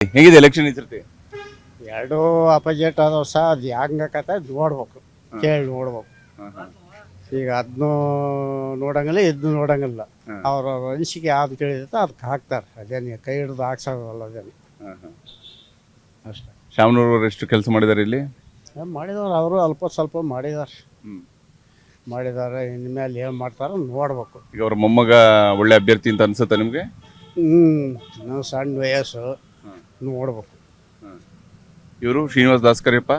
ಹೇಗಿದೆ ಎಲೆಕ್ಷನ್ ಈ ಸರ್ತಿ? ಎರಡೂ ಅಪೋಸಿಟ್ ಅದಾವ ಸಹ ಅದು ಹೆಂಗಕತ್ತ ನೋಡ್ಬೇಕು, ಕೇಳಿ ನೋಡ್ಬೇಕು. ಈಗ ಅದನ್ನೂ ನೋಡಂಗಿಲ್ಲ ಇದನ್ನು ನೋಡಂಗಿಲ್ಲ. ಅವ್ರ ಅನಿಸಿಕೆ ಯಾವ್ದು ಕೇಳಿದೈತೆ ಅದಕ್ಕೆ ಹಾಕ್ತಾರೆ. ಅದೇನು ಕೈ ಹಿಡಿದು ಹಾಕ್ಸೋದಲ್ಲ, ಅದೇನು ಅಷ್ಟೇ. ಶಾಮನೂರು ಎಷ್ಟು ಕೆಲಸ ಮಾಡಿದ್ದಾರೆ ಇಲ್ಲಿ? ಮಾಡಿದವ್ರು ಅವರು ಅಲ್ಪ ಸ್ವಲ್ಪ ಮಾಡಿದ್ದಾರೆ. ಇನ್ಮೇಲೆ ಏನು ಮಾಡ್ತಾರೋ ನೋಡ್ಬೇಕು. ಈಗ ಅವ್ರ ಮೊಮ್ಮಗ ಒಳ್ಳೆ ಅಭ್ಯರ್ಥಿ ಅಂತ ಅನ್ಸುತ್ತೆ ನಿಮಗೆ? ನಾವು ಸಣ್ಣ ವಯಸ್ಸು ನೋಡ್ಬೇಕು. ಇವರು ಶ್ರೀನಿವಾಸ್ ದಾಸ್ಕರಿಯಪ್ಪ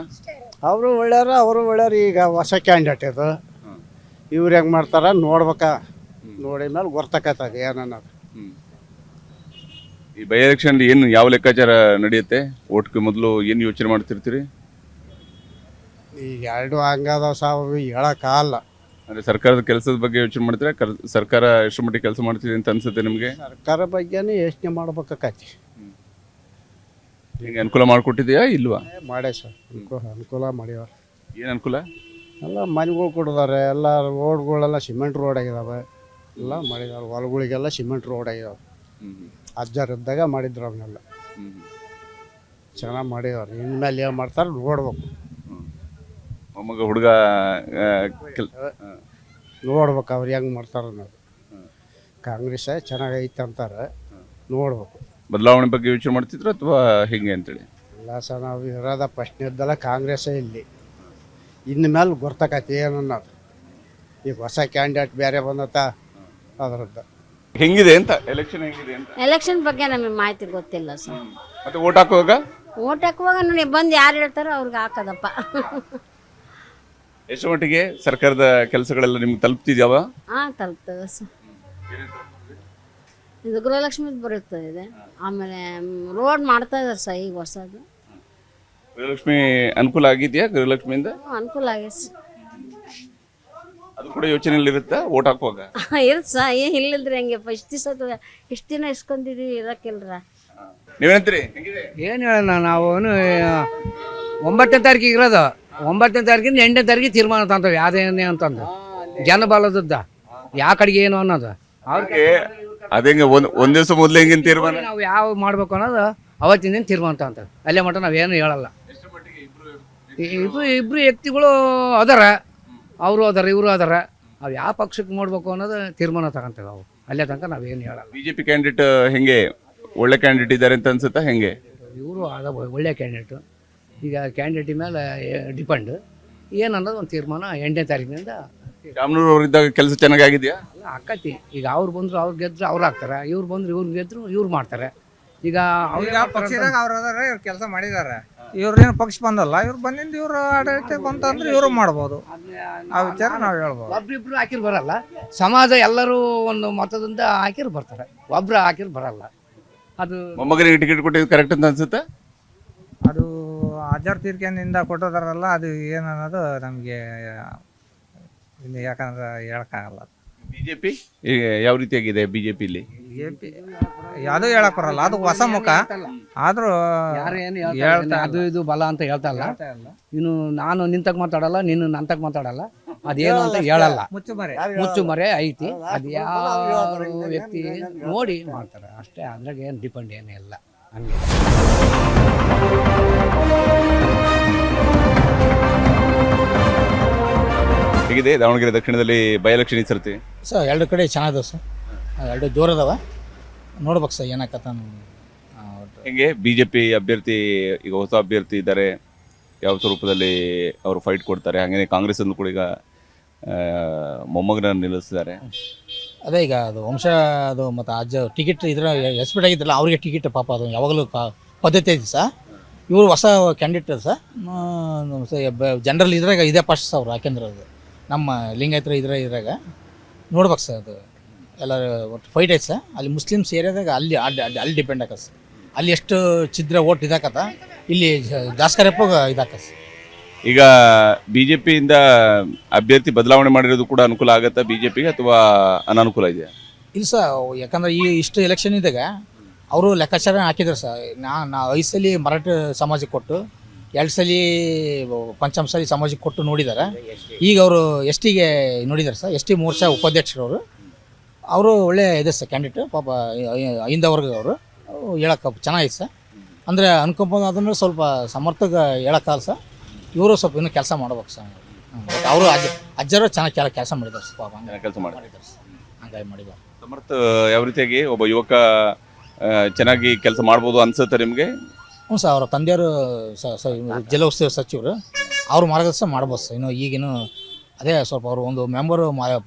ಅವರು ಒಳ್ಳೆಯವ್ರು. ಈಗ ಹೊಸ ಕ್ಯಾಂಡಿಡೇಟ್ ಇದು. ಇವ್ರು ಹೆಂಗೆ ಮಾಡ್ತಾರ ನೋಡ್ಬೇಕಾ, ನೋಡಿದ ಮೇಲೆ ಗೊತ್ತಾಕತ್ತದ ಏನನ್ನೋದು. ಈ ಬೈ ಎಲೆಕ್ಷನ್ ಏನು ಯಾವ ಲೆಕ್ಕಾಚಾರ ನಡೆಯುತ್ತೆ? ಓಟ್ಗೆ ಮೊದಲು ಏನು ಯೋಚನೆ ಮಾಡ್ತಿರ್ತೀರಿ? ಈಗ ಎರಡು ಹಂಗದಾವ ಸಾವು ಹೇಳೋಕ್ಕಾಗಲ್ಲ. ಅಂದರೆ ಸರ್ಕಾರದ ಕೆಲಸದ ಬಗ್ಗೆ ಯೋಚನೆ ಮಾಡ್ತೀರಾ? ಸರ್ಕಾರ ಎಷ್ಟು ಮಟ್ಟಿಗೆ ಕೆಲಸ ಮಾಡ್ತಿದೆ ಅಂತ ಅನ್ಸುತ್ತೆ ನಿಮಗೆ? ಸರ್ಕಾರ ಬಗ್ಗೆನೇ ಯೋಚನೆ ಮಾಡ್ಬೇಕಾಕತಿ. ಹಿಂಗೆ ಅನುಕೂಲ ಮಾಡಿಕೊಟ್ಟಿದೆಯಾ ಇಲ್ವಾ? ಮಾಡೇ ಸರ್, ಅನುಕೂಲ ಮಾಡ್ಯಾವ. ಏನು ಅನುಕೂಲ? ಎಲ್ಲ ಮನೆಗಳು ಕೊಡಿದಾರೆ, ಎಲ್ಲ ರೋಡ್ಗಳೆಲ್ಲ ಸಿಮೆಂಟ್ ರೋಡ್ ಆಗಿದಾವೆ. ಎಲ್ಲ ಮಾಡಿದಾರೆ, ಹೊಲಗಳಿಗೆಲ್ಲ ಸಿಮೆಂಟ್ ರೋಡ್ ಆಗಿದಾವೆ. ಅಜ್ಜರಿದ್ದಾಗ ಮಾಡಿದ್ರು ಅವನ್ನೆಲ್ಲ ಚೆನ್ನಾಗಿ ಮಾಡಿದವ್ರು. ಇನ್ಮೇಲೆ ಏನು ಮಾಡ್ತಾರೆ ನೋಡ್ಬೇಕು. ಮೊಮ್ಮಗ ಹುಡುಗ ನೋಡ್ಬೇಕು ಅವ್ರು ಹೆಂಗೆ ಮಾಡ್ತಾರೆ ಅನ್ನೋದು. ಕಾಂಗ್ರೆಸ್ ಚೆನ್ನಾಗೈತೆ ಅಂತಾರೆ, ನೋಡ್ಬೇಕು. ಬದಲಾವಣೆ ಬಗ್ಗೆ ಯೋಚನೆ ಮಾಡ್ತಿದ್ರು ಅಥವಾ ಹೇಗೆ ಅಂತೇಳಿ? ಇಲ್ಲ ಸರ್, ನಾವು ಇರೋದ ಫಸ್ಟ್ನೇದ್ದೆಲ್ಲ ಕಾಂಗ್ರೆಸ್ಸೇ ಇಲ್ಲಿ. ಇನ್ನು ಮೇಲೆ ಗೊತ್ತಾಕತಿ ಏನನ್ನೋದು. ಈಗ ಹೊಸ ಕ್ಯಾಂಡಿಡೇಟ್ ಬೇರೆ ಬಂದತ್ತ ಅದರದ್ದು. ಹೆಂಗಿದೆ ಅಂತ ಎಲೆಕ್ಷನ್ ಹೆಂಗಿದೆ ಅಂತ? ಎಲೆಕ್ಷನ್ ಬಗ್ಗೆ ನಮಗೆ ಮಾಹಿತಿ ಗೊತ್ತಿಲ್ಲ ಸರ್. ಮತ್ತೆ ಓಟ್ ಹಾಕುವಾಗ ನೋಡಿ ಬಂದು ಯಾರು ಹೇಳ್ತಾರೋ ಅವ್ರಿಗೆ ಹಾಕೋದಪ್ಪ. ಎಷ್ಟು ಮಟ್ಟಿಗೆ ಸರ್ಕಾರದ ಕೆಲಸಗಳೆಲ್ಲ ನಿಮ್ಗೆ ತಲುಪ್ತಿದ್ಯಾವ? ಹಾಂ, ತಲುಪ್ತದೆ ಸರ್. ಇದು ಗೃಹಲಕ್ಷ್ಮಿ ಬರುತ್ತದೆ. ಆಮೇಲೆ ರೋಡ್ ಮಾಡ್ತಾ ಇದ್ದಾರೆ ಸರ್ ಈಗ ಹೊಸದು. ಗೃಹಲಕ್ಷ್ಮಿ ಅನುಕೂಲ ಆಗಿದೆಯಾ? ಗೃಹಲಕ್ಷ್ಮಿಯಿಂದ ಅನುಕೂಲ ಆಗಿದೆ ಸರ್. ಅದು ಕೂಡ ಯೋಚನೆಯಲ್ಲಿ ಇರುತ್ತಾ ಓಟ್ ಹಾಕುವಾಗ? ಇರುತ್ತೆ ಸರ್, ಏನು ಇಲ್ಲಿದ್ರೆ ಹೆಂಗೆಪ್ಪ. ಇಷ್ಟು ದಿನ ಇಸ್ಕೊಂಡಿದೀವಿ ಇರೋಕ್ಕಿಲ್ರ. ನೀವೇನಂತೀರಿ? ಏನು ಹೇಳೋಣ, ನಾವು 9ನೇ ತಾರೀಕಿಗೆ ಇರೋದು. 9ನೇ ತಾರೀಕಿಂದ 8ನೇ ತಾರೀಕಿಗೆ ತೀರ್ಮಾನ ತಂತೇವೆ ಯಾವ್ದೇನೇ ಅಂತಂದು. ಜನಬಲದದ್ದ ಯಾವ ಕಡೆಗೆ ಏನು ಅನ್ನೋದು ಅವ್ರಿಗೆ ಅದೇಂಗೆ ಒಂದ್ ದಿವಸ ಮೊದಲು ಹೆಂಗಿನ ತೀರ್ಮಾನ ನಾವು ಯಾವ ಮಾಡ್ಬೇಕು ಅನ್ನೋದು ಅವತ್ತಿನ ದಿನ ತೀರ್ಮಾನ ತಂತೇವೆ. ಅಲ್ಲೇ ಮಟ್ಟ ನಾವೇನು ಹೇಳಲ್ಲ. ಇಬ್ರು ವ್ಯಕ್ತಿಗಳು ಅದಾರ, ಅವರು ಅದಾರ ಇವರು ಅದಾರ. ನಾವು ಯಾವ ಪಕ್ಷಕ್ಕೆ ಮಾಡ್ಬೇಕು ಅನ್ನೋದು ತೀರ್ಮಾನ ತಗೊಂತೇವೆ. ನಾವು ಅಲ್ಲೇ ತನಕ ನಾವೇನು ಹೇಳಲ್ಲ. ಬಿಜೆಪಿ ಕ್ಯಾಂಡಿಡೇಟ್ ಹೆಂಗೆ ಒಳ್ಳೆ ಕ್ಯಾಂಡಿಡೇಟ್ ಇದ್ದಾರೆ ಅಂತ ಅನ್ಸುತ್ತಾ ಹೆಂಗೆ? ಇವರು ಅದ ಒಳ್ಳೆ ಕ್ಯಾಂಡಿಡೇಟು. ಈಗ ಕ್ಯಾಂಡಿಡೇಟ್ ಮೇಲೆ ಡಿಪೆಂಡ್ ಏನನ್ನೋದು ಒಂದು ತೀರ್ಮಾನ 8ನೇ ತಾರೀಕಿನಿಂದ. ಶಾಮನೂರು ಅವರಿದ್ದಾಗ ಕೆಲಸ ಚೆನ್ನಾಗಿ ಆಗಿದೆಯಾ? ಆಕತಿ. ಈಗ ಅವ್ರು ಬಂದ್ರು ಅವ್ರು ಗೆದ್ರು ಅವ್ರು ಹಾಕ್ತಾರೆ, ಇವ್ರು ಬಂದ್ರು ಇವ್ರು ಗೆದ್ರು ಇವ್ರು ಮಾಡ್ತಾರೆ. ಈಗ ಪಕ್ಷದಾಗ ಅವ್ರು ಅದಾರ, ಇವ್ರು ಕೆಲಸ ಮಾಡಿದ್ದಾರೆ. ಇವ್ರೇನು ಪಕ್ಷ ಬಂದಲ್ಲ, ಇವ್ರು ಬಂದಿಂದ ಇವ್ರು ಆಡಳಿತ ಬಂತಂದ್ರೆ ಇವರು ಮಾಡ್ಬೋದು. ಆ ವಿಚಾರ ನಾವು ಹೇಳ್ಬೋದು. ಒಬ್ರಿಬ್ರು ಹಾಕಿರ್ ಬರಲ್ಲ, ಸಮಾಜ ಎಲ್ಲರೂ ಒಂದು ಮತದಿಂದ ಹಾಕಿರ್ ಬರ್ತಾರೆ. ಒಬ್ರು ಹಾಕಿರ್ ಬರಲ್ಲ. ಅದು ಮೊಮ್ಮಗನಿಗೆ ಟಿಕೆಟ್ ಕೊಟ್ಟಿದ್ದು ಕರೆಕ್ಟ್ ಅಂತ ಅನ್ಸುತ್ತಾ? ಅದು ಅಜರ್ ತೀರ್ಕೆಯಿಂದ ಕೊಟ್ಟೋದಾರಲ್ಲ, ಅದು ಏನನ್ನೋದು ನಮಗೆ ಇನ್ನು ಯಾಕಂದ್ರೆ ಹೇಳಕ್ಕಾಗಲ್ಲ. ಬಿಜೆಪಿ ಯಾವ ರೀತಿಯಾಗಿದೆ? ಬಿಜೆಪಿಲಿ ಯಾವುದೂ ಹೇಳಕ್ ಬರಲ್ಲ, ಅದು ಹೊಸ ಮುಖ. ಆದ್ರೂ ಅದು ಇದು ಬಲ ಅಂತ ಹೇಳ್ತಾ ಇಲ್ಲ. ಇನ್ನು ನಾನು ನಿಂತಾಗ ಮಾತಾಡಲ್ಲ, ನೀನು ನಂತಾಗ ಮಾತಾಡಲ್ಲ, ಅದೇನು ಅಂತ ಹೇಳಲ್ಲ. ಮುಚ್ಚುಮರೆ ಐತಿ. ಅದು ಯಾವ ವ್ಯಕ್ತಿ ನೋಡಿ ಮಾಡ್ತಾರೆ ಅಷ್ಟೇ. ಅದ್ರಾಗ ಏನು ಡಿಪೆಂಡ್ ಏನೂ ಇಲ್ಲ. ಹಂಗೆ ಹೇಗಿದೆ ದಾವಣಗೆರೆ ದಕ್ಷಿಣದಲ್ಲಿ ಬೈ ಎಲೆಕ್ಷನ್ ಈ ಸರ್ತಿ? ಸರ್ ಎರಡು ಕಡೆ ಚೆನ್ನಾಗದ ಸರ್, ಎರಡು ಜೋರದವ. ನೋಡ್ಬೇಕು ಸರ್ ಏನಾಕತ್ತ. ಹೆಂಗೆ ಬಿಜೆಪಿ ಅಭ್ಯರ್ಥಿ ಈಗ ಹೊಸ ಅಭ್ಯರ್ಥಿ ಇದ್ದಾರೆ, ಯಾವ ಸ್ವರೂಪದಲ್ಲಿ ಅವರು ಫೈಟ್ ಕೊಡ್ತಾರೆ? ಹಾಗೇನೆ ಕಾಂಗ್ರೆಸ್ ಅಲ್ಲೂ ಕೂಡ ಈಗ ಮೊಮ್ಮಗನ ನಿಲ್ಲಿಸಿದ್ದಾರೆ. ಅದೇ ಈಗ ಅದು ವಂಶ ಅದು ಮತ್ತು ಅಜ್ಜ ಟಿಕೆಟ್ ಇದ್ರ ಎಸ್ಪೆಕ್ಟ್ ಆಗಿದ್ರಲ್ಲ, ಅವ್ರಿಗೆ ಟಿಕೆಟ್ ಪಾಪ ಅದು ಯಾವಾಗಲೂ ಪದ್ಧತಿ ಐತಿ ಸರ್. ಇವರು ಹೊಸ ಕ್ಯಾಂಡಿಡೇಟ್ ಸರ್. ಜನರಲ್ ಇದ್ರಾಗ ಇದೇ ಫಸ್ಟ್ ಸರ್ ಅವ್ರು ಯಾಕೆಂದ್ರೆ ಅದು ನಮ್ಮ ಲಿಂಗಾಯತರ ಇದ್ರಾಗ ನೋಡ್ಬೇಕು ಸರ್. ಅದು ಎಲ್ಲ ಒಟ್ಟು ಫೈಟ್ ಐತೆ ಸರ್. ಅಲ್ಲಿ ಮುಸ್ಲಿಮ್ಸ್ ಏರಿಯಾದಾಗ ಅಲ್ಲಿ ಡಿಪೆಂಡ್ ಆಗತ್ತೆ ಸರ್. ಅಲ್ಲಿ ಎಷ್ಟು ಛಿದ್ರ ಓಟ್ ಇದಾಕತ್ತ, ಇಲ್ಲಿ ದಾಸ್ಕರಪ್ಪ ಇದಾಕ ಸರ್. ಈಗ ಬಿಜೆಪಿಯಿಂದ ಅಭ್ಯರ್ಥಿ ಬದಲಾವಣೆ ಮಾಡಿರೋದು ಕೂಡ ಅನುಕೂಲ ಆಗತ್ತಾ ಬಿಜೆಪಿಗೆ ಅಥವಾ ಅನಾನುಕೂಲ ಇದೆಯಾ? ಇಲ್ಲ ಸರ್, ಯಾಕಂದ್ರೆ ಇಷ್ಟು ಎಲೆಕ್ಷನ್ ಇದ್ದಾಗ ಅವರು ಲೆಕ್ಕಾಚಾರ ಹಾಕಿದ್ರು ಸರ್. ನಾ 5 ಸಲ ಮರಾಠ ಸಮಾಜಕ್ಕೆ ಕೊಟ್ಟು, 2 ಸಲ ಪಂಚಮಸಾಲಿ ಸಮಾಜಕ್ಕೆ ಕೊಟ್ಟು ನೋಡಿದ್ದಾರೆ. ಈಗ ಅವರು ಎಸ್ಟಿಗೆ ನೋಡಿದ್ದಾರೆ ಸರ್. ಎಸ್ ಟಿ ಮೋರ್ಚಾ ಉಪಾಧ್ಯಕ್ಷರವರು ಅವರು ಒಳ್ಳೆ ಇದೆ ಸರ್ ಕ್ಯಾಂಡಿಡೇಟ್. ಪಾಪ 5ನೇ ವರ್ಗ ಅವರು ಹೇಳಕ್ಕೆ ಚೆನ್ನಾಗಿತ್ತು ಸರ್. ಅಂದರೆ ಅನುಕಂಪ ಆದ್ಮೇಲೆ ಸ್ವಲ್ಪ ಸಮರ್ಥಕ ಹೇಳೋಕ್ಕಲ್ಲ ಸರ್. ಇವರು ಸ್ವಲ್ಪ ಇನ್ನೂ ಕೆಲಸ ಮಾಡ್ಬೇಕು ಸರ್. ಅವರು ಅಜ್ಜರು ಚೆನ್ನಾಗಿ ಕೆಲಸ ಮಾಡಿದ್ದಾರೆ ಸರ್. ಪಾಪ ಹಂಗೆ ಕೆಲಸ ಮಾಡಿ ಮಾಡಿದ್ದಾರೆ ಸರ್. ಹಂಗಾಗಿ ಮಾಡಿದ್ದಾರೆ. ಸಮರ್ಥ ಯಾವ ರೀತಿಯಾಗಿ ಒಬ್ಬ ಯುವಕ ಚೆನ್ನಾಗಿ ಕೆಲಸ ಮಾಡ್ಬೋದು ಅನ್ಸುತ್ತೆ ನಿಮಗೆ? ಹ್ಞೂ ಸರ್, ಅವರ ತಂದೆಯವರು ಜಲೋತ್ಸವ ಸಚಿವರು, ಅವ್ರು ಮಾರ್ಗದರ್ಶನ ಮಾಡ್ಬೋದು ಸರ್. ಇನ್ನು ಈಗಿನ್ನು ಅದೇ ಸ್ವಲ್ಪ ಅವರು ಒಂದು ಮೆಂಬರು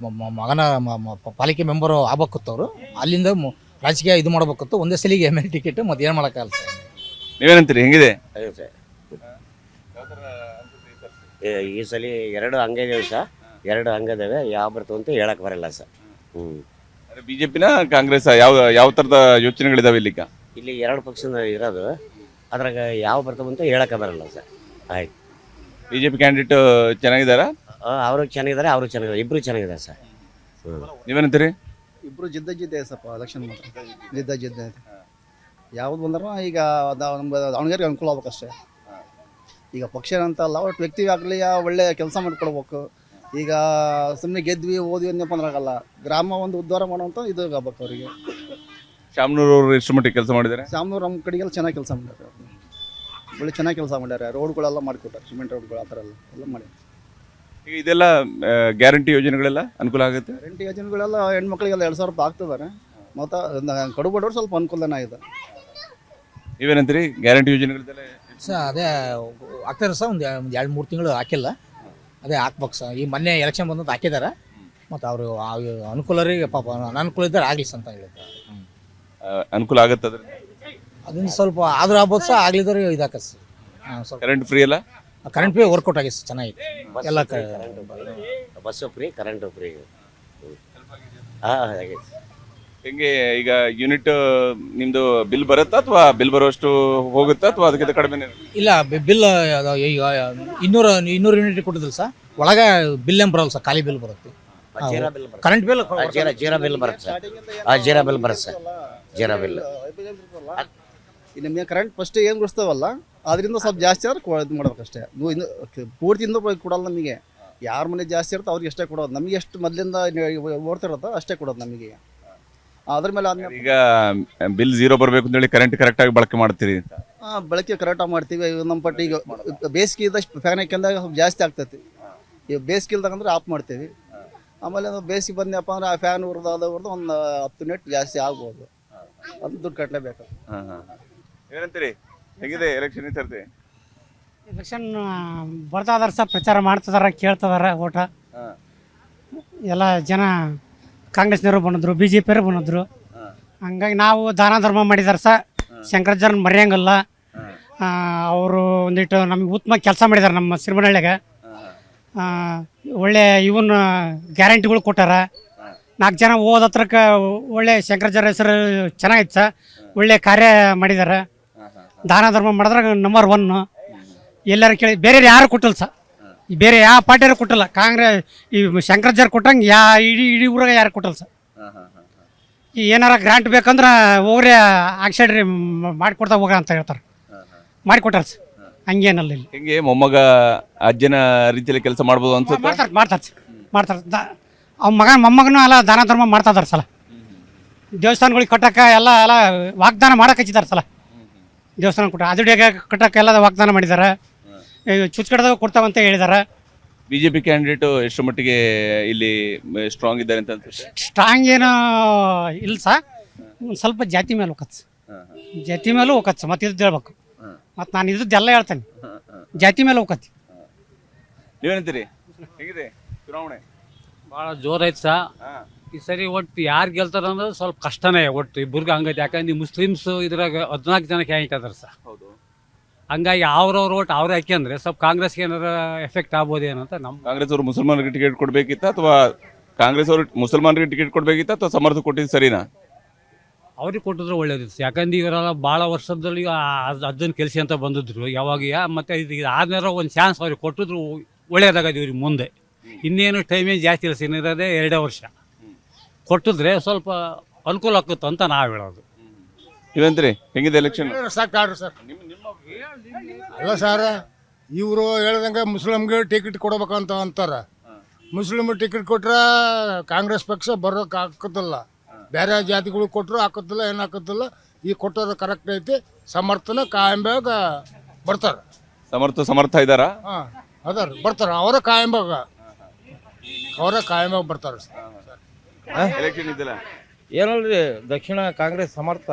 ಮಗನ ಪಾಲಿಕೆ ಮೆಂಬರು ಆಗ್ಬೇಕಿತ್ತು. ಅವರು ಅಲ್ಲಿಂದ ರಾಜಕೀಯ ಇದು ಮಾಡ್ಬೇಕಿತ್ತು. ಒಂದೇ ಸಲಿಗೆ MLA ಟಿಕೆಟ್ ಮತ್ತೆ ಏನು ಮಾಡೋಕ್ಕಾಗಲ್ಲ ಸರ್. ನೀವೇನಂತೀರಿ, ಹೆಂಗಿದೆ? ಈ ಸಲ 2 ಅಂಗದೇವೆ ಸರ್, 2 ಅಂಗದೇವೆ ಯಾವ ಬರ್ತವೆ ಅಂತ ಹೇಳಕ್ ಬರಲ್ಲ ಸರ್. ಬಿಜೆಪಿನ ಕಾಂಗ್ರೆಸ್ ಯಾವ ಥರದ ಯೋಚನೆಗಳಿದಾವೆ ಇಲ್ಲಿಗ? ಇಲ್ಲಿ 2 ಪಕ್ಷ ಇರೋದು, ಅದ್ರಾಗ ಯಾವ ಬರ್ತವೆ ಅಂತ ಹೇಳಕ್ ಬರಲ್ಲ ಸರ್. ಆಯ್ತು, ಬಿಜೆಪಿ ಕ್ಯಾಂಡಿಡೇಟ್ ಚೆನ್ನಾಗಿದಾರ? ಅವರು ಚೆನ್ನಾಗಿದ್ದಾರೆ, ಅವರು ಚೆನ್ನಾಗಿದ್ದಾರೆ, ಇಬ್ರು ಚೆನ್ನಾಗಿದ್ದಾರೆ ಸರ್. ನೀವೇನಂತೀರಿ? ಇಬ್ಬರು ಜಿದ್ದೆ ಸಪ್ಪ ಎಲೆಕ್ಷನ್ ಮಾತ್ರ ಜಿದ್ದೆ ಯಾವ್ದು ಬಂದ್ರೂ ಈಗ ನಮ್ಮ ದಾವಣಗೆರೆಗೆ ಅನುಕೂಲ ಆಗ್ಬೇಕಷ್ಟೇ. ಈಗ ಪಕ್ಷ ಅಂತಲ್ಲ, ಒಟ್ಟು ವ್ಯಕ್ತಿ ಆಗಲಿ ಒಳ್ಳೆ ಕೆಲಸ ಮಾಡಿಕೊಡ್ಬೇಕು. ಈಗ ಸುಮ್ಮನೆ ಗೆದ್ವಿ ಓದ್ವಿ ಅನ್ನಪ್ಪ ಅಂದ್ರಾಗಲ್ಲ, ಗ್ರಾಮ ಒಂದು ಉದ್ಧಾರ ಮಾಡೋಂಥ ಇದು ಆಗ್ಬೇಕು ಅವರಿಗೆ. ಶಾಮನೂರು ಅವರು ಎಷ್ಟು ಮಟ್ಟಿಗೆ ಕೆಲಸ ಮಾಡಿದ್ದಾರೆ? ಶಾಮನೂರು ನಮ್ಮ ಕಡೆಗೆಲ್ಲ ಚೆನ್ನಾಗಿ ಕೆಲಸ ಮಾಡ್ಯಾರ, ಒಳ್ಳೆ ಚೆನ್ನಾಗಿ ಕೆಲಸ ಮಾಡ್ಯಾರ. ರೋಡ್ಗಳೆಲ್ಲ ಮಾಡಿಕೊಟ್ಟಾರೆ, ಸಿಮೆಂಟ್ ರೋಡ್ಗಳು ಆ ಥರ ಎಲ್ಲ ಮಾಡಿ. ಈಗ ಇದೆಲ್ಲ ಗ್ಯಾರಂಟಿ ಯೋಜನೆಗಳೆಲ್ಲ ಅನುಕೂಲ ಆಗುತ್ತೆ? ಗ್ಯಾರಂಟಿ ಯೋಜನೆಗಳೆಲ್ಲ ಹೆಣ್ಮಕ್ಳಿಗೆಲ್ಲ 2,000 ರೂಪಾಯಿ ಆಗ್ತಿದ್ದಾರೆ. ಮತ್ತು ಕಡು ಬಡವರು ಸ್ವಲ್ಪ ಅನುಕೂಲನೇ ಆಗಿದೆ. ನೀವೇನಂತೀರಿ ಗ್ಯಾರಂಟಿ ಯೋಜನೆಗಳಿದ್ದೆಲ್ಲ? ಸರ್ ಅದೇ ಆಗ್ತಾರೆ ಸರ್. ಒಂದು 2-3 ತಿಂಗಳು ಹಾಕಿಲ್ಲ, ಅದೇ ಹಾಕ್ಬೇಕು ಸರ್. ಈ ಮೊನ್ನೆ ಎಲೆಕ್ಷನ್ ಬಂದಂತ ಹಾಕಿದ್ದಾರೆ. ಮತ್ತು ಅವರು ಅನುಕೂಲರಿಗೆ ಪಾಪ ಅನಾನುಕೂಲ ಇದ್ದಾರೆ ಆಗಲಿ ಅಂತ ಹೇಳಿದ್ದಾರೆ. ಅನುಕೂಲ ಆಗುತ್ತೆ ಅದ್ರ? ಅದರಿಂದ ಸ್ವಲ್ಪ ಆದ್ರೂ ಆಗ್ಬೋದು ಸರ್, ಆಗ್ಲಿದ್ರೆ ಇದಾಕ ಸರ್. ಸ್ವಲ್ಪ ಕರೆಂಟ್ ಫ್ರೀ ಅಲ್ಲ? ಕರೆಂಟ್ ಫ್ರೀ ವರ್ಕೌಟ್ ಆಗಿದೆ ಸರ್, ಚೆನ್ನಾಗಿದೆ ಎಲ್ಲ ಬಸ್ಸು ಫ್ರೀ, ಕರೆಂಟು ಫ್ರೀ. ಹಾಗೆ ಹೆಂಗೆ ಈಗ ಯೂನಿಟ್ ನಿಮ್ದು ಬಿಲ್ ಬರುತ್ತಾ ಅಥವಾ ಬಿಲ್ ಬರುವಷ್ಟು ಹೋಗುತ್ತಾ ಅಥವಾ ಅದಕ್ಕಿಂತ ಕಡಿಮೆ? ಇಲ್ಲ, ಬಿಲ್ ಈಗ 200 ಯೂನಿಟ್ ಕೊಟ್ಟಿದ್ರು ಸರ್. ಒಳಗೆ ಬಿಲ್ ಏನು ಬರಲ್ಲ ಸರ್, ಖಾಲಿ ಬಿಲ್ ಬರುತ್ತೆ. ಜೀರಾ ಬಿಲ್ ಬರುತ್ತೆ, ಕರೆಂಟ್ ಬಿಲ್ ಜೀರಾ ಬಿಲ್ ಬರುತ್ತೆ ಸರ್. ಜೀರಾ ಬಿಲ್ ಬರುತ್ತೆ ಸರ್, ಜೀರಾ ಬಿಲ್. ನಿಮಗೆ ಕರೆಂಟ್ ಫಸ್ಟ್ ಏನು ಕೊಡಿಸ್ತಾವಲ್ಲ, ಅದರಿಂದ ಸ್ವಲ್ಪ ಜಾಸ್ತಿ ಆದ್ರೆ ಇದು ಮಾಡ್ಬೇಕಷ್ಟೇ. ನೀವು ಇನ್ನು ಪೂರ್ತಿಯಿಂದ ಕೊಡಲ್ಲ ನಮಗೆ. ಯಾರ ಮನೆ ಜಾಸ್ತಿ ಇರುತ್ತೆ ಅವ್ರಿಗೆ ಅಷ್ಟೇ ಕೊಡೋದು. ನಮಗೆ ಎಷ್ಟು ಮೊದಲಿಂದ ಓಡ್ತಿರುತ್ತೋ ಅಷ್ಟೇ ಕೊಡೋದು ನಮಗೆ. ಅದ್ರ ಮೇಲೆ ಈಗ ಬಿಲ್ 0 ಬರಬೇಕು ಅಂತೇಳಿ ಕರೆಂಟ್ ಕರೆಕ್ಟಾಗಿ ಬಳಕೆ ಮಾಡ್ತೀರಿ? ಬಳಕೆ ಕರೆಕ್ಟಾಗಿ ಮಾಡ್ತೀವಿ. ನಮ್ಮ ಪಟ್ಟಿ ಈಗ ಬೇಸಿಗೆ ಇದ್ದಷ್ಟು ಫ್ಯಾನ್ ಹಾಕಿಂದಾಗ ಸ್ವಲ್ಪ ಜಾಸ್ತಿ ಆಗ್ತೈತಿ. ಈಗ ಬೇಸಿಗೆ ಇಲ್ದಾಗಂದ್ರೆ ಆಫ್ ಮಾಡ್ತೀವಿ. ಆಮೇಲೆ ಬೇಸಿಗೆ ಬಂದಪ್ಪ ಅಂದ್ರೆ ಆ ಫ್ಯಾನ್ ಉರ್ದು ಒಂದು 10 ಯೂನಿಟ್ ಜಾಸ್ತಿ ಆಗ್ಬೋದು. ಅದು ದುಡ್ಡು ಕಟ್ಟಲೇಬೇಕು. ಏನಂತೀರಿ, ಹೆಂಗಿದೆ ಎಲೆಕ್ಷನ್ ಈ ಸರ್ತಿ? ಎಲೆಕ್ಷನ್ ಬರ್ತಾ ಇದಾರೆ ಸರ್, ಪ್ರಚಾರ ಮಾಡ್ತಿದಾರ, ಕೇಳ್ತಿದಾರ ಓಟ. ಎಲ್ಲ ಜನ ಕಾಂಗ್ರೆಸ್ನವರು ಬಂದಿದ್ರು, BJಪಿಯವರು ಬಂದಿದ್ರು. ಹಂಗಾಗಿ ನಾವು ದಾನ ಧರ್ಮ ಮಾಡಿದಾರೆ ಸರ್. ಶಂಕರಾಚಾರ್ಯನ ಮರೆಯಂಗಿಲ್ಲ. ಅವರು ಒಂದಿಟ್ಟು ನಮಗೆ ಉತ್ತಮ ಕೆಲಸ ಮಾಡಿದ್ದಾರೆ ನಮ್ಮ ಸಿರಿಮನಹಳ್ಳಿಗೆ. ಒಳ್ಳೆ ಇವನ್ ಗ್ಯಾರಂಟಿಗಳು ಕೊಟ್ಟಾರ. 4 ಜನ ಹತ್ರಕ್ಕೆ ಒಳ್ಳೆ ಶಂಕರಾಚಾರ್ಯ ಹೆಸರು ಚೆನ್ನಾಗಿತ್ತು ಸರ್. ಒಳ್ಳೆ ಕಾರ್ಯ ಮಾಡಿದ್ದಾರೆ. ದಾನ ಧರ್ಮ ಮಾಡಿದ್ರೆ ನಂಬರ್ 1. ಎಲ್ಲರೂ ಕೇಳಿ ಬೇರೆ ಯಾರು ಕೊಟ್ಟಿಲ್ಲ ಸರ್, ಬೇರೆ ಯಾವ ಪಾರ್ಟಿಯವರು ಕೊಟ್ಟಿಲ್ಲ. ಕಾಂಗ್ರೆಸ್ ಈ ಶಂಕರಾಚಾರ್ಯ ಕೊಟ್ಟಂಗೆ ಇಡೀ ಊರಾಗ ಯಾರು ಕೊಟ್ಟಿಲ್ಲ ಸರ್. ಈ ಏನಾರ ಗ್ರಾಂಟ್ ಬೇಕಂದ್ರೆ ಹೋಗ್ರಿ ಆಗ್ಸೈಡ್ರಿ ಮಾಡಿಕೊಡ್ತಾ ಹೋಗ ಅಂತ ಹೇಳ್ತಾರೆ, ಮಾಡಿಕೊಟ್ಟಾರ ಸರ್. ಹಂಗೇನಲ್ಲ ಇಲ್ಲಿ. ಹೆಂಗೆ ಮೊಮ್ಮಗ ಅಜ್ಜನ ರೀತಿಯಲ್ಲಿ ಕೆಲಸ ಮಾಡ್ಬೋದು ಅನ್ಸುತ್ತೆ? ಮಾಡ್ತಾರೆ ಸರ್, ಮಾಡ್ತಾರೆ. ಅವ್ನ ಮೊಮ್ಮಗನೂ ಎಲ್ಲ ದಾನ ಧರ್ಮ ಮಾಡ್ತಾ ಇದಾರೆ ಸಲ. ದೇವಸ್ಥಾನಗಳಿಗೆ ಕಟ್ಟಕ್ಕೆ ಎಲ್ಲ ವಾಗ್ದಾನ ಮಾಡಕ್ಕೆ ಹಚ್ಚಿದ್ದಾರೆ ಸಲ. ದೇವಸ್ಥಾನ ಅದುಡಿಯಾಗ ಕಟ್ಟಕ್ಕೆ ಎಲ್ಲ ವಾಗ್ದಾನ ಮಾಡಿದ್ದಾರೆ. ಚುಚ್ಕಡ್ದಾಗ ಕೊಡ್ತಾವಂತ ಹೇಳಿದ್ದಾರೆ. ಬಿಜೆಪಿ ಕ್ಯಾಂಡಿಡೇಟ್ ಎಷ್ಟು ಮಟ್ಟಿಗೆ ಇಲ್ಲಿ ಸ್ಟ್ರಾಂಗ್ ಇದ್ದಾರೆ ಅಂತ ಅನ್ಸುತ್ತೆ? ಸ್ಟ್ರಾಂಗ್ ಏನು ಇಲ್ಲ ಸರ್, ಸ್ವಲ್ಪ ಜಾತಿ ಮೇಲೆ ಹೋಗತ್ತೆ. ಜಾತಿ ಮೇಲೂ ಹೋಗತ್ತೆ ಸರ್. ಮತ್ತೆ ಇದ್ದು ಹೇಳ್ಬೇಕು, ಮತ್ತು ನಾನು ಇದ್ದೆಲ್ಲ ಹೇಳ್ತೇನೆ, ಜಾತಿ ಮೇಲೆ ಹೋಗತ್ತೆ. ನೀವೇನಂತೀರಿ, ಹೇಗಿದೆ ಚುನಾವಣೆ? ಭಾಳ ಜೋರೈತೆ ಸಾ. ಈ ಸರಿ ಒಟ್ಟು ಯಾರು ಗೆಲ್ತಾರ ಅಂದ್ರೆ ಸ್ವಲ್ಪ ಕಷ್ಟನೇ ಒಟ್ಟು ಇಬ್ಬರಿಗೆ ಹಂಗೈತೆ. ಯಾಕಂದ್ರೆ ಈ ಮುಸ್ಲಿಮ್ಸ್ ಇದ್ರಾಗ 14 ಜನಕ್ಕೆ ಹಾಕಿದಾರೆ ಸರ್. ಹೌದು. ಹಂಗಾಗಿ ಅವ್ರವ್ರ ಓಟ್ ಅವ್ರು ಹಾಕಿ ಅಂದ್ರೆ ಸ್ವಲ್ಪ ಕಾಂಗ್ರೆಸ್ಗೆ ಏನಾರ ಎಫೆಕ್ಟ್ ಆಗ್ಬೋದೇನೋ ಅಂತ ನಮ್ಮ. ಕಾಂಗ್ರೆಸ್ ಅವರು ಮುಸಲ್ಮಾನರಿಗೆ ಟಿಕೆಟ್ ಕೊಡ್ಬೇಕಿತ್ತ ಅಥವಾ ಕಾಂಗ್ರೆಸ್ ಅವರು ಮುಸಲ್ಮಾನರಿಗೆ ಟಿಕೆಟ್ ಕೊಡ್ಬೇಕಿತ್ತ ಅಥವಾ ಸಮರ್ಥ ಕೊಟ್ಟಿದ್ದು ಸರಿನಾ? ಅವ್ರಿಗೆ ಕೊಟ್ಟಿದ್ರೆ ಒಳ್ಳೇದಿತ್ತು. ಯಾಕಂದ್ರೆ ಇವರೆಲ್ಲ ಭಾಳ ವರ್ಷದಲ್ಲಿ ಅಜ್ಜನ ಕೆಲಸ ಅಂತ ಬಂದಿದ್ರು ಯಾವಾಗ. ಮತ್ತು ಇದು ಆದ್ಮೇಲೆ ಒಂದು ಚಾನ್ಸ್ ಅವ್ರಿಗೆ ಕೊಟ್ಟಿದ್ರು ಒಳ್ಳೇದಾಗದು ಇವ್ರಿಗೆ ಮುಂದೆ. ಇನ್ನೇನು ಟೈಮೇಜ್ ಜಾಸ್ತಿ ಇಲ್ಲ, ಇನ್ನಿರೋದೇ 2 ವರ್ಷ ಕೊಟ್ಟಿದ್ರೆ ಸ್ವಲ್ಪ ಅನುಕೂಲ ಆಗುತ್ತೆ ಅಂತ ನಾವು ಹೇಳೋದು. ಇವಂತ್ರಿ ಹೆಂಗಿದೆ ಎಲೆಕ್ಷನ್? ಸಾಕಾಡ್ರಿ ಸರ್. ಅಲ್ಲ ಸರ್, ಇವರು ಹೇಳ್ದಂಗೆ ಮುಸ್ಲಿಮ್ಗೆ ಟಿಕೆಟ್ ಕೊಡ್ಬೇಕಂತ ಅಂತಾರೆ. ಮುಸ್ಲಿಮ್ ಟಿಕೆಟ್ ಕೊಟ್ರೆ ಕಾಂಗ್ರೆಸ್ ಪಕ್ಷ ಬರೋಕೆ ಹಾಕೋದಿಲ್ಲ. ಬೇರೆ ಜಾತಿಗಳು ಕೊಟ್ಟರು ಹಾಕೋದಿಲ್ಲ, ಏನು ಹಾಕೋದಿಲ್ಲ. ಈ ಕೊಟ್ಟೋದು ಕರೆಕ್ಟ್ ಐತಿ, ಸಮರ್ಥನ ಕಾಯಂಬಾಗ ಬರ್ತಾರೆ. ಸಮರ್ಥ ಇದ್ದಾರಾ? ಹಾಂ ಅದಾರ ಬರ್ತಾರೆ, ಅವರ ಕಾಯಂಬಾಗ ಬರ್ತಾರೆ. ಎಲೆಕ್ಷನ್ ಇದ್ದಿಲ್ಲ, ಏನಲ್ರಿ ದಕ್ಷಿಣ ಕಾಂಗ್ರೆಸ್ ಸಮರ್ಥ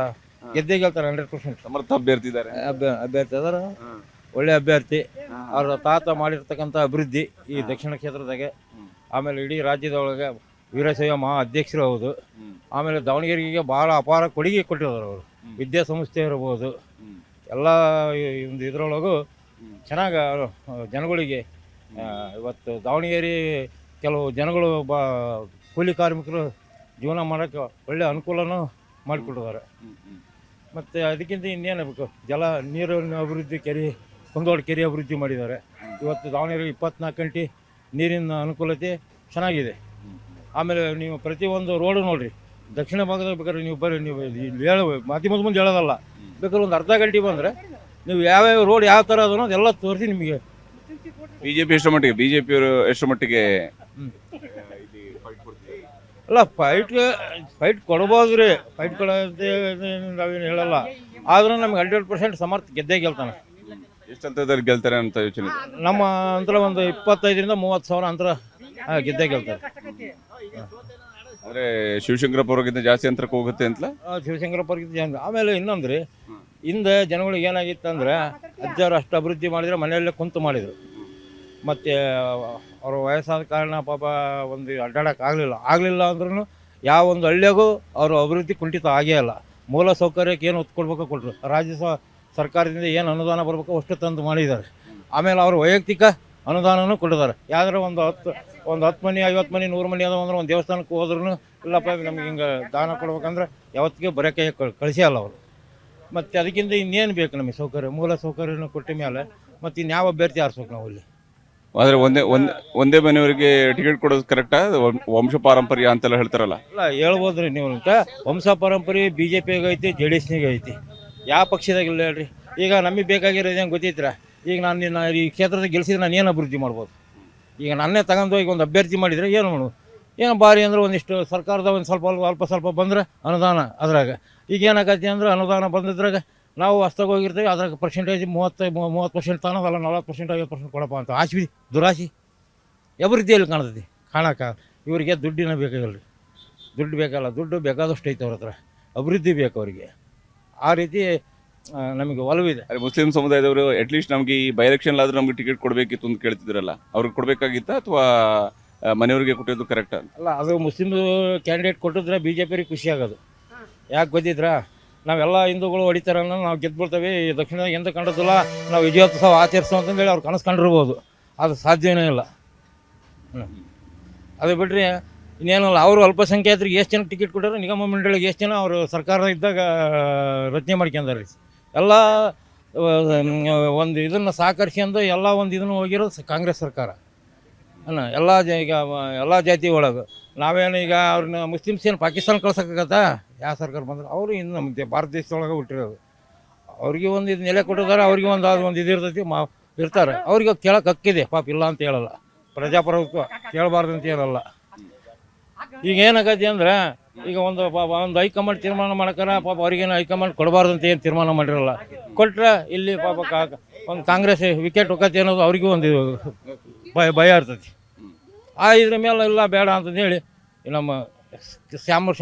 ಗೆದ್ದೇ ಗೆಲ್ತಾರೆ 100%. ಸಮರ್ಥ ಅಭ್ಯರ್ಥಿ ಇದ್ದಾರೆ. ಅಭ್ಯರ್ಥಿ ಅದಾರ, ಒಳ್ಳೆ ಅಭ್ಯರ್ಥಿ. ಅವ್ರ ತಾತ ಮಾಡಿರ್ತಕ್ಕಂಥ ಅಭಿವೃದ್ಧಿ ಈ ದಕ್ಷಿಣ ಕ್ಷೇತ್ರದಾಗೆ, ಆಮೇಲೆ ಇಡೀ ರಾಜ್ಯದೊಳಗೆ ವೀರಶೈವ ಮಹಾ ಅಧ್ಯಕ್ಷರು ಹೌದು. ಆಮೇಲೆ ದಾವಣಗೆರೆಗೆ ಭಾಳ ಅಪಾರ ಕೊಡುಗೆ ಕೊಟ್ಟಿದ್ದಾರೆ ಅವರು. ವಿದ್ಯಾಸಂಸ್ಥೆ ಇರ್ಬೋದು, ಎಲ್ಲ ಒಂದು ಇದರೊಳಗೂ ಚೆನ್ನಾಗಿ ಜನಗಳಿಗೆ ಇವತ್ತು ದಾವಣಗೆರೆ ಕೆಲವು ಜನಗಳು ಕೂಲಿ ಕಾರ್ಮಿಕರು ಜೀವನ ಮಾಡೋಕ್ಕೆ ಒಳ್ಳೆ ಅನುಕೂಲನೂ ಮಾಡಿಕೊಟ್ಟಿದ್ದಾರೆ. ಮತ್ತು ಅದಕ್ಕಿಂತ ಇನ್ನೇನು ಬೇಕು, ನೀರಿನ ಅಭಿವೃದ್ಧಿ, ಕುಂದೋಳ ಕೆರೆ ಅಭಿವೃದ್ಧಿ ಮಾಡಿದ್ದಾರೆ. ಇವತ್ತು ದಾವಣಗೆರೆ 24 ಗಂಟೆ ನೀರಿನ ಅನುಕೂಲತೆ ಚೆನ್ನಾಗಿದೆ. ಆಮೇಲೆ ನೀವು ಪ್ರತಿಯೊಂದು ರೋಡು ನೋಡಿರಿ, ದಕ್ಷಿಣ ಭಾಗದಾಗ ಬೇಕಾದ್ರೆ ನೀವು ಮಾಧ್ಯಮದ ಮುಂದೆ ಹೇಳೋದಲ್ಲ, ಬೇಕಾದ್ರೆ ಒಂದು ಅರ್ಧ ಗಂಟೆ ಬಂದರೆ ನೀವು ಯಾವ್ಯಾವ ರೋಡ್ ಯಾವ ಥರ ಅದನ್ನೋ ಅದೆಲ್ಲ ತೋರಿಸಿ ನಿಮಗೆ. ಬಿಜೆಪಿ ಬಿಜೆಪಿಯವರು ಎಷ್ಟು ಮಟ್ಟಿಗೆ ಅಲ್ಲ ಫೈಟ್ ಕೊಡ್ಬೋದು ರೀ, ಫೈಟ್ ಕೊಡೋದೇ ನಾವೇನು ಹೇಳಲ್ಲ. ಆದ್ರೂ ನಮ್ಗೆ 100% ಸಮರ್ಥ ಗೆದ್ದೇ ಗೆಲ್ತಾನೆ. ಎಷ್ಟು ಅಂತರದಲ್ಲಿ ಗೆಲ್ತಾರೆ ಅಂತ ಯೋಚನೆ? ನಮ್ಮ ಅಂತರ ಒಂದು 25,000 to 30,000 ಅಂತರ ಗೆದ್ದೇ ಗೆಲ್ತಾರೆ. ಅಂದರೆ ಶಿವಶಂಕರಪ್ಪ ಅವ್ರಿಗಿಂತ ಜಾಸ್ತಿ ಅಂತರಕ್ಕೆ ಹೋಗುತ್ತೆ ಅಂತಲ್ಲ? ಶಿವಶಂಕರಪ್ಪ ಅವ್ರಿಗೆ. ಆಮೇಲೆ ಇನ್ನೊಂದ್ರಿ, ಹಿಂದೆ ಜನಗಳಿಗೆ ಏನಾಗಿತ್ತು ಅಂದರೆ ಅಜ್ಜಾರು ಅಷ್ಟು ಅಭಿವೃದ್ಧಿ ಮಾಡಿದರೆ ಮನೆಯಲ್ಲೇ ಕುಂತು ಮಾಡಿದರು. ಮತ್ತು ಅವರು ವಯಸ್ಸಾದ ಕಾರಣ ಪಾಪ ಒಂದು ಅಡ್ಡಾಡೋಕೆ ಆಗಲಿಲ್ಲ ಅಂದ್ರೂ ಯಾವ ಒಂದು ಹಳ್ಳಿಯಾಗೂ ಅವರು ಅಭಿವೃದ್ಧಿ ಕುಂಠಿತ ಆಗೇ ಇಲ್ಲ. ಮೂಲ ಸೌಕರ್ಯಕ್ಕೆ ಏನು ಒತ್ತು ಕೊಡ್ಬೇಕು ಕೊಟ್ಟರು. ರಾಜ್ಯ ಸರ್ಕಾರದಿಂದ ಏನು ಅನುದಾನ ಬರಬೇಕು ಅಷ್ಟು ತಂದು ಮಾಡಿದ್ದಾರೆ. ಆಮೇಲೆ ಅವರು ವೈಯಕ್ತಿಕ ಅನುದಾನನೂ ಕೊಟ್ಟಿದ್ದಾರೆ. ಯಾವ್ದಾರ ಒಂದು 10 ಮನೆ 50 ಮನೆ 100 ಮನೆ ಅದಾವ ಅಂದ್ರೆ ಒಂದು ದೇವಸ್ಥಾನಕ್ಕೆ ಹೋದ್ರೂ ಇಲ್ಲಪ್ಪ ನಮ್ಗೆ ಹಿಂಗೆ ದಾನ ಕೊಡ್ಬೇಕಂದ್ರೆ ಯಾವತ್ತಿಗೆ ಬರೋಕ್ಕೆ ಕಳಿಸೇ ಅಲ್ಲ ಅವರು. ಮತ್ತು ಅದಕ್ಕಿಂತ ಇನ್ನೇನು ಬೇಕು ನಮಗೆ ಸೌಕರ್ಯ, ಮೂಲ ಸೌಕರ್ಯನೂ ಕೊಟ್ಟ ಮೇಲೆ ಮತ್ತು ಇನ್ಯಾವ ಅಭ್ಯರ್ಥಿ ಆರಿಸ್ಬೇಕು ನಾವು ಇಲ್ಲಿ. ಆದರೆ ಒಂದೇ ಮನೆಯವರಿಗೆ ಟಿಕೆಟ್ ಕೊಡೋದು ಕರೆಕ್ಟಾ? ವಂಶ ಪಾರಂಪರ್ಯ ಅಂತೆಲ್ಲ ಹೇಳ್ತಾರಲ್ಲ. ಇಲ್ಲ ಹೇಳ್ಬೋದ್ರಿ ನೀವು. ವಂಶ ಪಾರಂಪರ್ಯ BJPಗೆ ಐತಿ, JDSನಿಗೆ ಐತಿ, ಯಾವ ಪಕ್ಷದಾಗಿಲ್ಲ ಹೇಳ್ರಿ. ಈಗ ನಮಗೆ ಬೇಕಾಗಿರೋದು ಏನು ಗೊತ್ತೈತ್ರ, ಈಗ ನಾನು ಈ ಕ್ಷೇತ್ರದ ಗೆಲ್ಸಿದ್ರೆ ನಾನು ಏನು ಅಭಿವೃದ್ಧಿ ಮಾಡ್ಬೋದು? ಈಗ ನನ್ನೇ ತಗೊಂಡು ಈಗ ಒಂದು ಅಭ್ಯರ್ಥಿ ಮಾಡಿದರೆ ಏನು ಮಾಡೋದು? ಏನು ಭಾರಿ ಅಂದ್ರೆ ಒಂದಿಷ್ಟು ಸರ್ಕಾರದ ಒಂದು ಸ್ವಲ್ಪ ಬಂದರೆ ಅನುದಾನ ಅದ್ರಾಗ. ಈಗ ಏನಾಗತ್ತೆ ಅಂದ್ರೆ ಅನುದಾನ ಬಂದಿದ್ರಾಗ ನಾವು ಹೊಸ್ತಾಗಿ ಹೋಗಿರ್ತೀವಿ, ಅದ್ರಾಗ ಪರ್ಸೆಂಟೇಜ್ 30% ತಾನದಲ್ಲ 40% 50% ಕೊಡಪ್ಪ ಅಂತ ಆಸೆ, ದುರಾಸೆ. ಅಭಿವೃದ್ಧಿಯಲ್ಲಿ ಕಾಣ್ತೈತಿ ಕಾಣಕ್ಕೆ. ಇವರಿಗೆ ದುಡ್ಡಿನ ಬೇಕಾಗಿಲ್ಲ ರೀ, ದುಡ್ಡು ಬೇಕಲ್ಲ, ದುಡ್ಡು ಬೇಕಾದಷ್ಟು ಐತೆ ಅವ್ರ ಹತ್ರ, ಅಭಿವೃದ್ಧಿ ಬೇಕು ಅವರಿಗೆ. ಆ ರೀತಿ ನಮಗೆ ಒಲವಿದೆ. ಮುಸ್ಲಿಂ ಸಮುದಾಯದವರು ಅಟ್ಲೀಸ್ಟ್ ನಮಗೆ ಈ ಬೈ ಎಲೆಕ್ಷನ್ ಆದರೂ ನಮಗೆ ಟಿಕೆಟ್ ಕೊಡಬೇಕಿತ್ತು ಅಂತ ಕೇಳ್ತಿದ್ರಲ್ಲ, ಅವ್ರಿಗೆ ಕೊಡಬೇಕಾಗಿತ್ತಾ ಅಥವಾ ಮನೆಯವ್ರಿಗೆ ಕೊಟ್ಟಿದ್ದು ಕರೆಕ್ಟ್? ಅಲ್ಲ, ಅದು ಮುಸ್ಲಿಂ ಕ್ಯಾಂಡಿಡೇಟ್ ಕೊಟ್ಟಿದ್ರೆ BJPಯವ್ರಿಗೆ ಖುಷಿ ಆಗೋದು. ಯಾಕೆ ಗೊತ್ತಿದ್ರ, ನಾವೆಲ್ಲ ಹಿಂದೂಗಳು ಹೊಡಿತಾರೆ ಅನ್ನೋ ನಾವು ಗೆದ್ಬಿಡ್ತೇವೆ, ಈ ದಕ್ಷಿಣದಾಗ ಎಂತ ಕಂಡದಿಲ್ಲ, ನಾವು ವಿಜಯೋತ್ಸವ ಆಚರಿಸೋ ಅಂತಂದೇಳಿ ಅವ್ರು ಕನಸು ಕಂಡಿರ್ಬೋದು. ಅದು ಸಾಧ್ಯವೇ ಇಲ್ಲ. ಅದು ಬಿಟ್ಟರೆ ಇನ್ನೇನಲ್ಲ, ಅವರು ಅಲ್ಪಸಂಖ್ಯಾತರಿಗೆ ಎಷ್ಟು ಜನಕ್ಕೆ ಟಿಕೆಟ್ ಕೊಟ್ಟರು, ನಿಗಮ ಮಂಡಳಿಗೆ ಎಷ್ಟು ಜನ ಅವರು ಸರ್ಕಾರ ಇದ್ದಾಗ ರಚನೆ ಮಾಡ್ಕೊಂಡಾರೆ. ಎಲ್ಲ ಒಂದು ಇದನ್ನು ಸಹಕರಿಸ್ಕೊಂಡು ಎಲ್ಲ ಒಂದು ಇದನ್ನು ಹೋಗಿರೋದು ಕಾಂಗ್ರೆಸ್ ಸರ್ಕಾರ. ಎಲ್ಲ ಜಾತಿ ಒಳಗೆ ನಾವೇನು ಈಗ ಅವ್ರನ್ನ ಮುಸ್ಲಿಮ್ಸ್ ಏನು ಪಾಕಿಸ್ತಾನ ಕಳ್ಸೋಕ್ಕಾಗತ್ತಾ? ಯಾವ ಸರ್ಕಾರ ಬಂದ್ರೆ ಅವರು ಇನ್ನು ನಮ್ಮ ಭಾರತ ದೇಶದೊಳಗೆ ಹುಟ್ಟಿರೋದು. ಅವ್ರಿಗೆ ಒಂದು ಇದು ನೆಲೆ ಕೊಟ್ಟಿದ್ದಾರೆ, ಅವ್ರಿಗೆ ಒಂದು ಇದು ಇರ್ತೈತಿ, ಇರ್ತಾರೆ. ಅವ್ರಿಗೆ ಕೇಳೋಕೆ ಹಕ್ಕಿದೆ, ಪಾಪ ಇಲ್ಲ ಅಂತ ಹೇಳಲ್ಲ. ಪ್ರಜಾಪ್ರಭುತ್ವ ಕೇಳಬಾರ್ದು ಅಂತ ಹೇಳಲ್ಲ. ಈಗ ಏನಾಗತ್ತೆ ಅಂದ್ರೆ ಈಗ ಒಂದು ಹೈಕಮಾಂಡ್ ತೀರ್ಮಾನ ಮಾಡ್ಕಾರ, ಪಾಪ ಅವ್ರಿಗೇನು ಹೈಕಮಾಂಡ್ ಕೊಡಬಾರ್ದು ಅಂತ ಏನು ತೀರ್ಮಾನ ಮಾಡಿರಲ್ಲ. ಕೊಟ್ಟರೆ ಇಲ್ಲಿ ಪಾಪ ಒಂದು ಕಾಂಗ್ರೆಸ್ ವಿಕೆಟ್ ಹೋಗತ್ತೆ ಅನ್ನೋದು ಅವ್ರಿಗೂ ಒಂದು ಭಯ ಇರ್ತೈತಿ. ಇದ್ರ ಮೇಲೆ ಇಲ್ಲ ಬೇಡ ಅಂತಂದೇಳಿ ನಮ್ಮ ಸಮರ್ಥ